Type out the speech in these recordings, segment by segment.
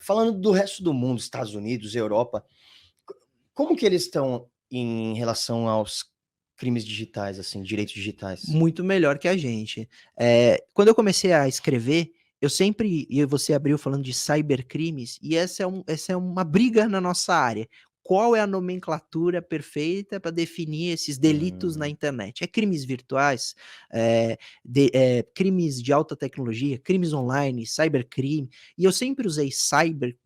falando do resto do mundo, Estados Unidos, Europa, como que eles estão em relação aos crimes digitais, assim, direitos digitais? Muito melhor que a gente. Quando eu comecei a escrever, eu sempre, e você abriu falando de cybercrimes, e essa é uma briga na nossa área. Qual é a nomenclatura perfeita para definir esses delitos na Hum, internet? É crimes virtuais, crimes de alta tecnologia, crimes online, cybercrime, e eu sempre usei cybercrime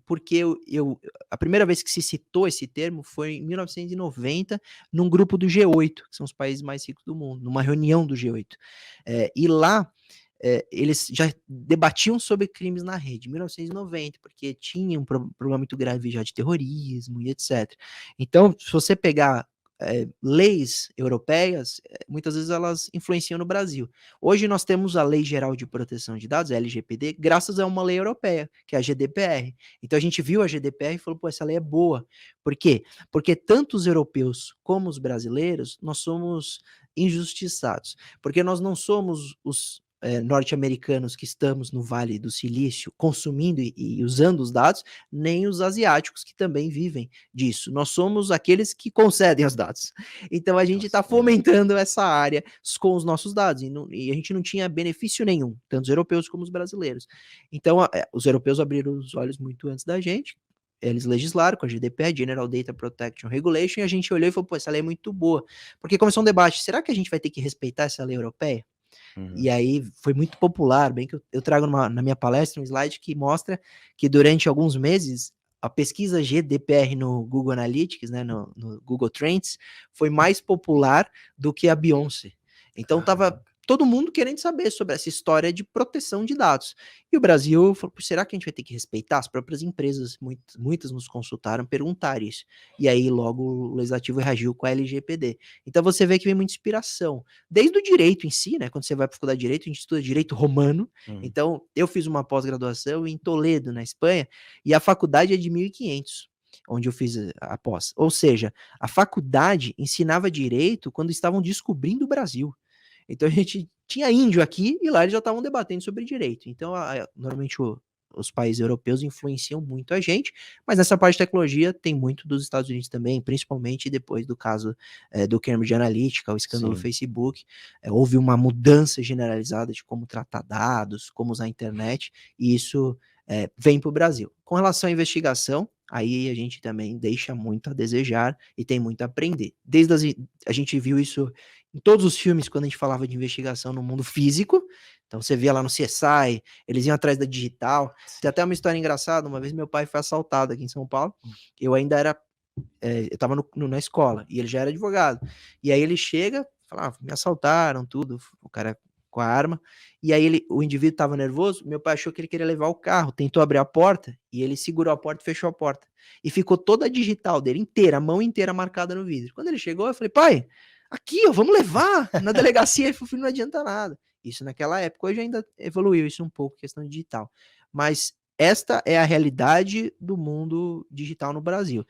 porque a primeira vez que se citou esse termo foi em 1990, num grupo do G8, que são os países mais ricos do mundo, numa reunião do G8. E lá eles já debatiam sobre crimes na rede, em 1990, porque tinha um problema muito grave já de terrorismo e etc. Então, se você pegar leis europeias, muitas vezes elas influenciam no Brasil. Hoje nós temos a Lei Geral de Proteção de Dados, a LGPD, graças a uma lei europeia, que é a GDPR. Então a gente viu a GDPR e falou, pô, essa lei é boa. Por quê? Porque tanto os europeus como os brasileiros, nós somos injustiçados. Porque nós não somos os norte-americanos que estamos no Vale do Silício consumindo e usando os dados, nem os asiáticos que também vivem disso. Nós somos aqueles que concedem os dados. Então a gente está nossa, é. fomentando essa área com os nossos dados e a gente não tinha benefício nenhum, tanto os europeus como os brasileiros. Então os europeus abriram os olhos muito antes da gente. Eles legislaram com a GDPR, General Data Protection Regulation, e a gente olhou e falou, pô, essa lei é muito boa. Porque começou um debate, será que a gente vai ter que respeitar essa lei europeia? E Uhum. aí foi muito popular, bem que eu trago na minha palestra um slide que mostra que durante alguns meses a pesquisa GDPR no Google Analytics, né, no Google Trends, foi mais popular do que a Beyoncé. Então tava Caraca. todo mundo querendo saber sobre essa história de proteção de dados. E o Brasil falou, será que a gente vai ter que respeitar? As próprias empresas, muitas nos consultaram, perguntaram isso. E aí logo o Legislativo reagiu com a LGPD. Então você vê que vem muita inspiração desde o direito em si, né? Quando você vai para a faculdade de direito, a gente estuda direito romano. Uhum. Então, eu fiz uma pós-graduação em Toledo, na Espanha, e a faculdade é de 1500, onde eu fiz a pós. Ou seja, a faculdade ensinava direito quando estavam descobrindo o Brasil. Então a gente tinha índio aqui e lá eles já estavam debatendo sobre direito. Então, normalmente os países europeus influenciam muito a gente, mas nessa parte de tecnologia tem muito dos Estados Unidos também, principalmente depois do caso do Cambridge Analytica, o escândalo do Sim. Facebook. Houve uma mudança generalizada de como tratar dados, como usar a internet, e isso vem para o Brasil. Com relação à investigação, aí a gente também deixa muito a desejar e tem muito a aprender. A gente viu isso em todos os filmes quando a gente falava de investigação no mundo físico. Então você via lá no CSI, eles iam atrás da digital. Tem Sim. até uma história engraçada, uma vez meu pai foi assaltado aqui em São Paulo, eu ainda era, eu tava na escola, e ele já era advogado. E aí ele chega, fala, me assaltaram, tudo, o cara com a arma, e aí o indivíduo tava nervoso, meu pai achou que ele queria levar o carro, tentou abrir a porta, e ele segurou a porta e fechou a porta. E ficou toda a digital dele inteira, a mão inteira marcada no vidro. Quando ele chegou, eu falei, pai, aqui, ó, vamos levar na delegacia. Ele falou, não adianta nada. Isso naquela época, hoje ainda evoluiu isso um pouco, questão digital. Mas esta é a realidade do mundo digital no Brasil.